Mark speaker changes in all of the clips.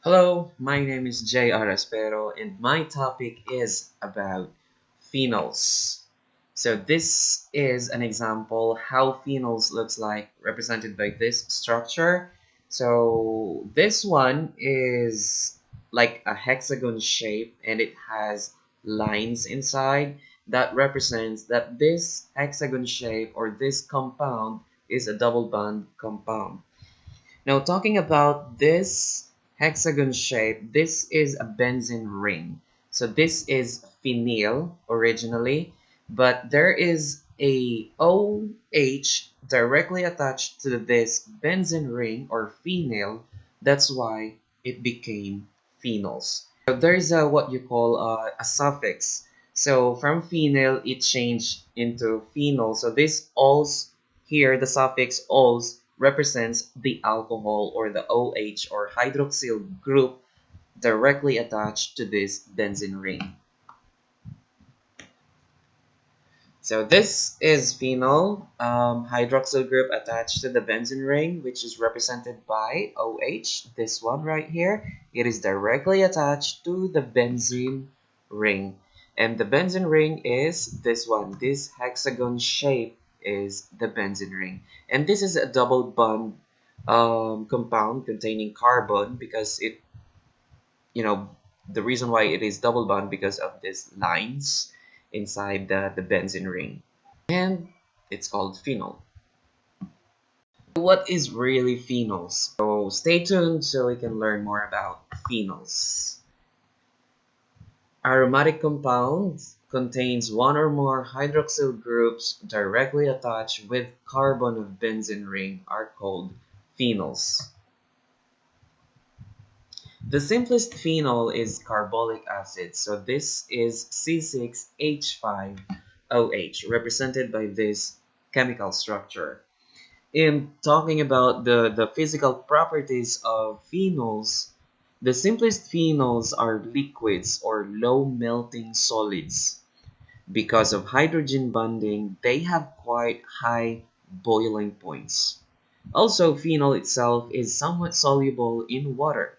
Speaker 1: Hello, my name is J.R. Espero and my topic is about phenols. So this is an example how phenols looks like represented by this structure. So this one is like a hexagon shape and it has lines inside that represents that this hexagon shape or this compound is a double bond compound. Now, talking about this hexagon shape, this is a benzene ring. So this is phenyl originally, but there is a OH directly attached to this benzene ring or phenyl. That's why it became phenols. So there's a what you call a suffix. So from phenyl, it changed into phenol. So this ols here, the suffix ols represents the alcohol or the OH or hydroxyl group directly attached to this benzene ring. So this is phenol hydroxyl group attached to the benzene ring, which is represented by OH, this one right here. It is directly attached to the benzene ring. And the benzene ring is this one. This hexagon shape is the benzene ring. And this is a double bond compound containing carbon because you know, the reason why it is double bond because of these lines inside the benzene ring. And it's called phenol. What is really phenols? So stay tuned so we can learn more about phenols. Aromatic compounds contains one or more hydroxyl groups directly attached with carbon of benzene ring are called phenols. The simplest phenol is carbolic acid, so this is C6H5OH, represented by this chemical structure. In talking about the physical properties of phenols, the simplest phenols are liquids or low melting solids. Because of hydrogen bonding, they have quite high boiling points. Also, phenol itself is somewhat soluble in water.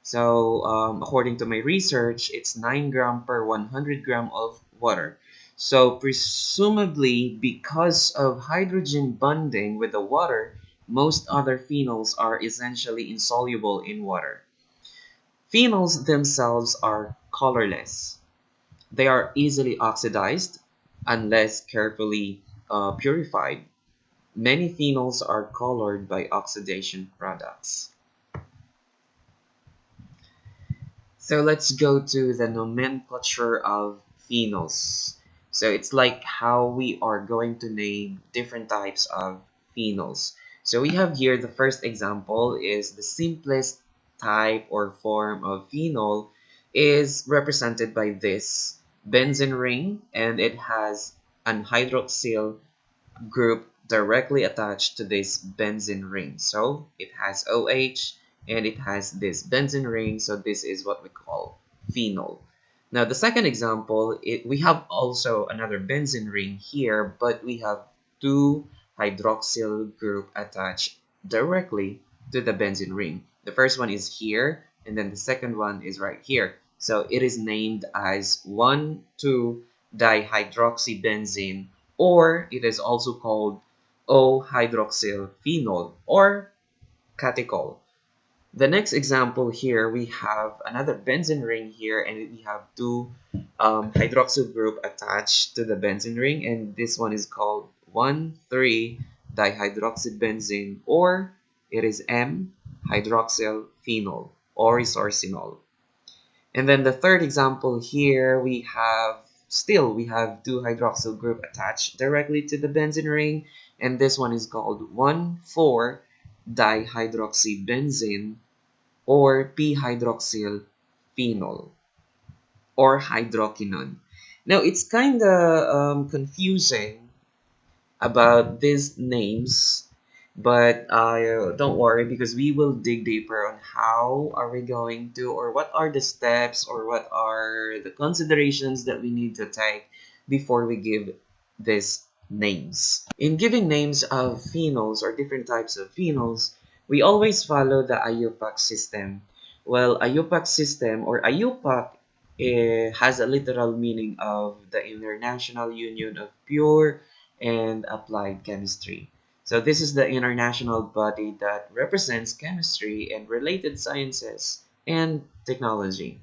Speaker 1: So, according to my research, it's 9 gram per 100 gram of water. So, presumably, because of hydrogen bonding with the water, most other phenols are essentially insoluble in water. Phenols themselves are colorless. They are easily oxidized unless carefully purified. Many phenols are colored by oxidation products. So let's go to the nomenclature of phenols. So it's like how we are going to name different types of phenols. So we have here the first example is the simplest type or form of phenol is represented by this benzene ring and it has an hydroxyl group directly attached to this benzene ring. So it has OH and it has this benzene ring. So this is what we call phenol. Now the second example, we have also another benzene ring here, but we have two hydroxyl group attached directly to the benzene ring. The first one is here and then the second one is right here. So it is named as 1,2-dihydroxybenzene, or it is also called O-hydroxyl phenol or catechol. The next example here, we have another benzene ring here and we have two hydroxyl group attached to the benzene ring, and this one is called 1,3-dihydroxybenzene, or it is M-hydroxyl phenol or resorcinol. And then the third example here, we have two hydroxyl group attached directly to the benzene ring, and this one is called 1,4-dihydroxybenzene or p-hydroxyl phenol or hydroquinone. Now it's kind of confusing about these names, but don't worry because we will dig deeper on how are we going to, or what are the steps, or what are the considerations that we need to take before we give these names. In giving names of phenols or different types of phenols, we always follow the IUPAC system. Well, IUPAC system or IUPAC has a literal meaning of the International Union of Pure and Applied Chemistry. So this is the international body that represents chemistry and related sciences and technology.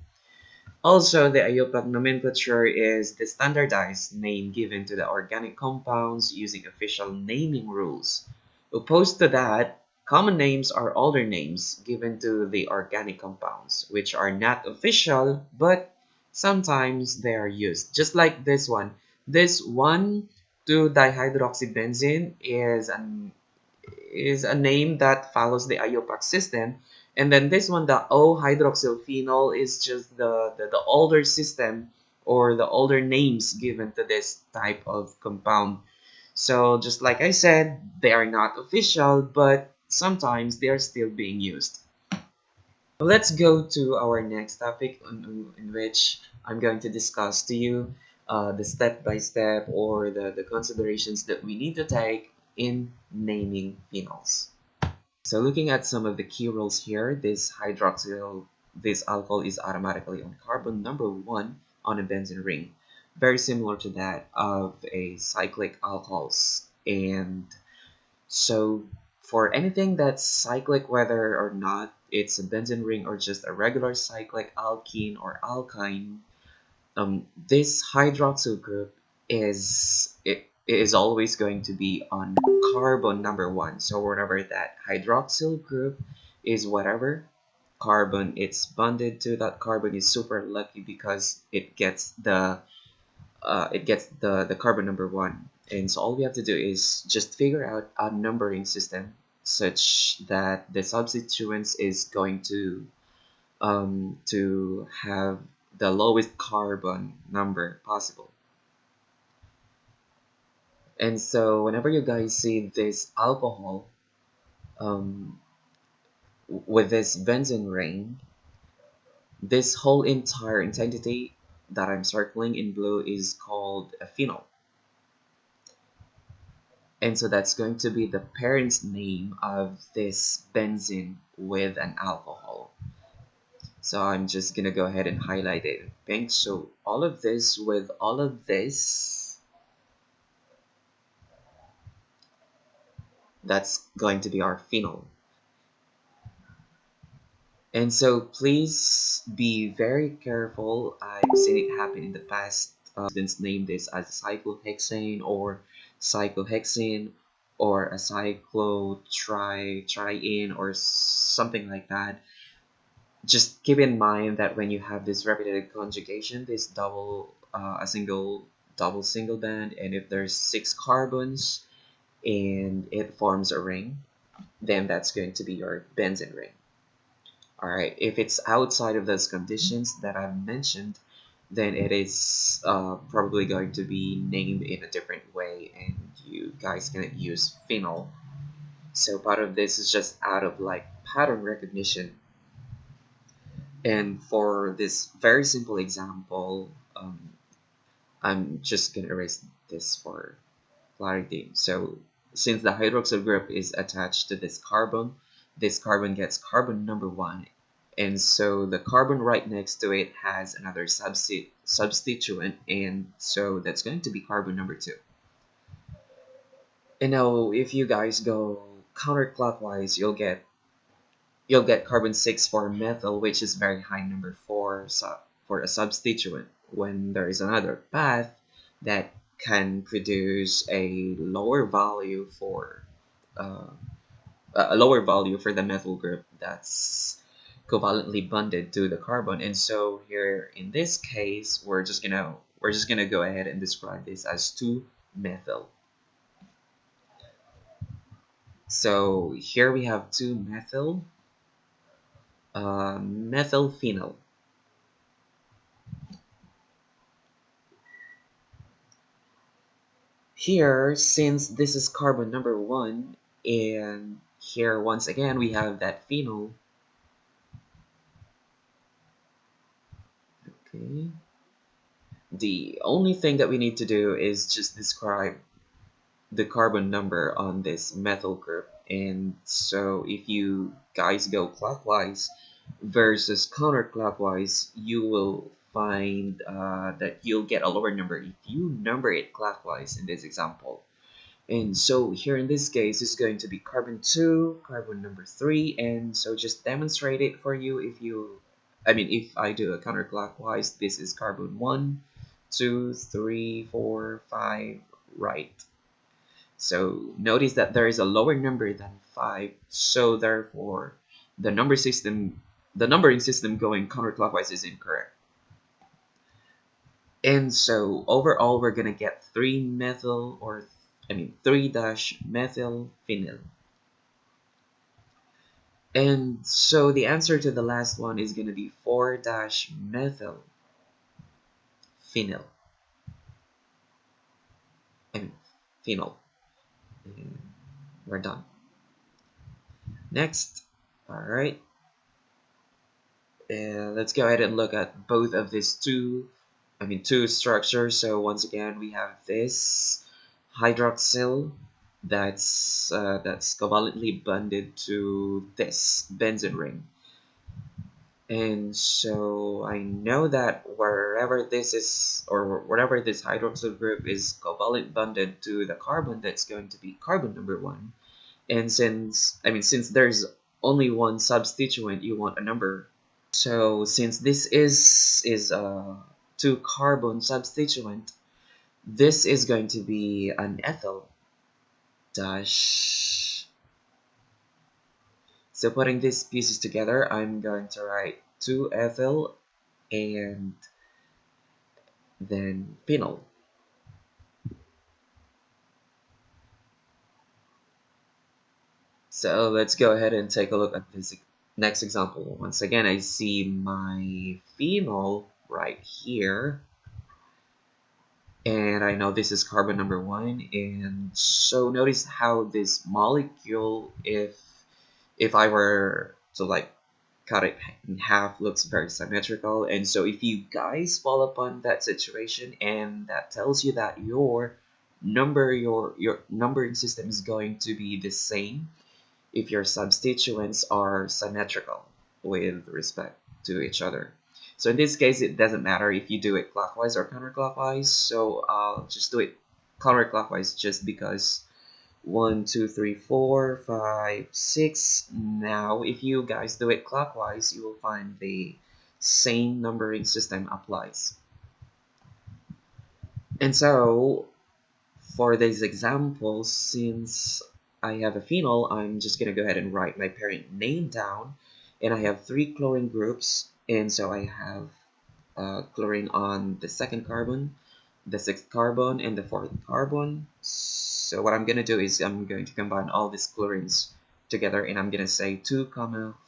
Speaker 1: Also, the IUPAC nomenclature is the standardized name given to the organic compounds using official naming rules. Opposed to that, common names are older names given to the organic compounds, which are not official, but sometimes they are used. Just like this one. This 1,2-dihydroxybenzene is a name that follows the IUPAC system. And then this one, the O-hydroxyl phenol, is just the older system or the older names given to this type of compound. So just like I said, they are not official, but sometimes they are still being used. Let's go to our next topic in which I'm going to discuss to you the step-by-step or the considerations that we need to take in naming phenols. So looking at some of the key roles here, this alcohol is automatically on carbon number 1 on a benzene ring, very similar to that of a cyclic alcohols. And so for anything that's cyclic, whether or not it's a benzene ring or just a regular cyclic alkene or alkyne, this hydroxyl group is always going to be on carbon number 1. So whatever that hydroxyl group is, whatever carbon it's bonded to, that carbon is super lucky because it gets the carbon number 1. And so all we have to do is just figure out a numbering system such that the substituents is going to have the lowest carbon number possible. And so whenever you guys see this alcohol um, with this benzene ring, this whole entire entity that I'm circling in blue is called a phenol. And so that's going to be the parent's name of this benzene with an alcohol. So I'm just gonna go ahead and highlight it in pink. So all of this with all of this, that's going to be our phenol. And so please be very careful. I've seen it happen in the past. Students name this as cyclohexane or cyclohexene or a cyclotriene or something like that. Just keep in mind that when you have this repeated conjugation, this double single band, and if there's 6 carbons and it forms a ring, then that's going to be your benzene ring. Alright, if it's outside of those conditions that I've mentioned, then it is probably going to be named in a different way and you guys can use phenol. So part of this is just out of like pattern recognition. And for this very simple example, I'm just gonna erase this for clarity. So since the hydroxyl group is attached to this carbon gets carbon number 1. And so the carbon right next to it has another substituent, and so that's going to be carbon number 2. And now if you guys go counterclockwise, you'll get carbon 6 for methyl, which is very high number 4 for a substituent, when there is another path that can produce uh, a lower value for the methyl group that's covalently bonded to the carbon. And so here in this case, we're just gonna go ahead and describe this as 2-methyl. So here we have 2-methyl methylphenol. Here, since this is carbon number 1, and here once again we have that phenol. Okay. The only thing that we need to do is just describe the carbon number on this methyl group. And so if you guys go clockwise, versus counterclockwise, you will find that you'll get a lower number if you number it clockwise in this example. And so here in this case, it's going to be carbon 2, carbon number 3, and so just demonstrate it for you if you, I mean, if I do a counterclockwise, this is carbon 1, 2, 3, 4, 5, right. So notice that there is a lower number than 5, so therefore the the numbering system going counterclockwise is incorrect. And so overall we're gonna get 3-methyl or I mean 3-methyl phenyl. And so the answer to the last one is gonna be 4-methyl phenyl. I mean phenol. And we're done. Next. Alright. Let's go ahead and look at both of these two structures. So once again, we have this hydroxyl that's covalently bonded to this benzene ring. And so I know that wherever this is, or wherever this hydroxyl group is covalent bonded to the carbon, that's going to be carbon number 1. And since there's only one substituent, you want a number. So since this is a 2-carbon substituent, this is going to be an ethyl dash. So putting these pieces together, I'm going to write 2-ethyl and then phenol. So let's go ahead and take a look at this next example. Once again, I see my phenol right here. And I know this is carbon number 1, and so notice how this molecule, if I were to like cut it in half, looks very symmetrical. And so if you guys fall upon that situation and that tells you that your numbering system is going to be the same if your substituents are symmetrical with respect to each other. So in this case, it doesn't matter if you do it clockwise or counterclockwise. So I'll just do it counterclockwise just because 1, 2, 3, 4, 5, 6. Now, if you guys do it clockwise, you will find the same numbering system applies. And so for this example, since I have a phenol, I'm just gonna go ahead and write my parent name down. And I have 3 chlorine groups, and so I have chlorine on the 2nd carbon, the 6th carbon, and the 4th carbon. So what I'm gonna do is I'm going to combine all these chlorines together, and I'm gonna say 2,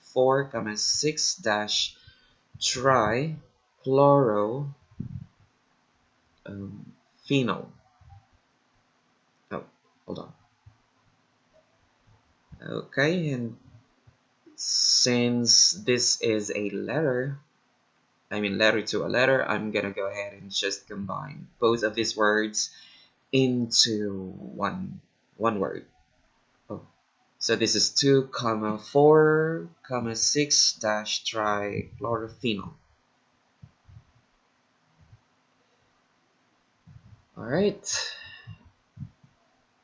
Speaker 1: 4, 6 dash trichloro phenol. Oh, hold on. Okay, and since this is a letter, I mean letter to a letter, I'm gonna go ahead and just combine both of these words into one word. Oh, so this is 2, 4, 6 dash trichlorophenol. All right.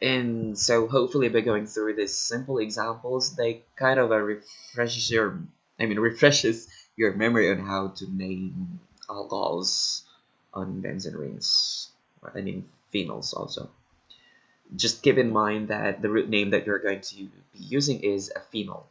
Speaker 1: And so hopefully by going through these simple examples, they kind of refreshes your memory on how to name alcohols on benzene rings. I mean phenols also. Just keep in mind that the root name that you're going to be using is a phenol.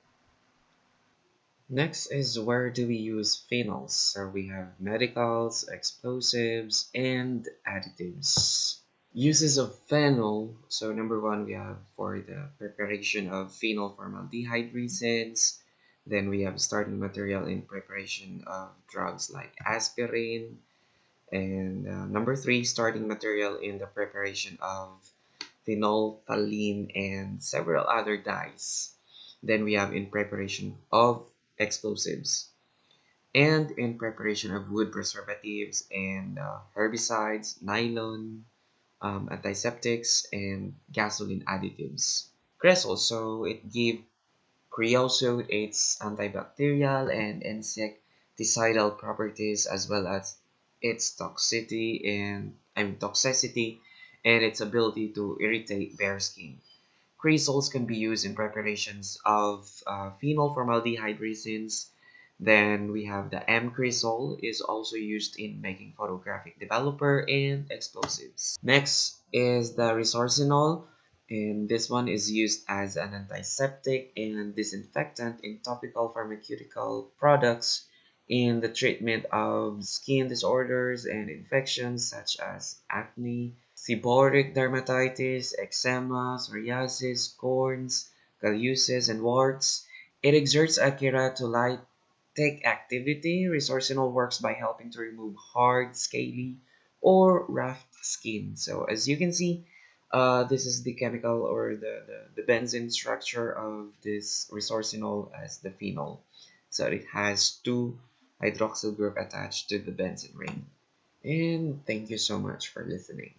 Speaker 1: Next is where do we use phenols? So we have medicals, explosives, and additives. Uses of phenol. So number 1, we have for the preparation of phenol formaldehyde resins. Then we have starting material in preparation of drugs like aspirin. And number 3, starting material in the preparation of phenolphthalein and several other dyes. Then we have in preparation of explosives and in preparation of wood preservatives and herbicides, nylon, antiseptics, and gasoline additives. Cresol, so it give Creosote, its antibacterial and insecticidal properties, as well as its toxicity and its ability to irritate bare skin. Creosoles can be used in preparations of phenol formaldehyde resins. Then we have the M-cresol is also used in making photographic developer and explosives. Next is the resorcinol, and this one is used as an antiseptic and disinfectant in topical pharmaceutical products in the treatment of skin disorders and infections such as acne, seborrheic dermatitis, eczema, psoriasis, corns, calluses, and warts. It exerts a keratolytic activity. Resorcinol works by helping to remove hard, scaly, or rough skin. So as you can see, this is the chemical or the benzene structure of this resorcinol as the phenol. So it has two hydroxyl group attached to the benzene ring. And thank you so much for listening.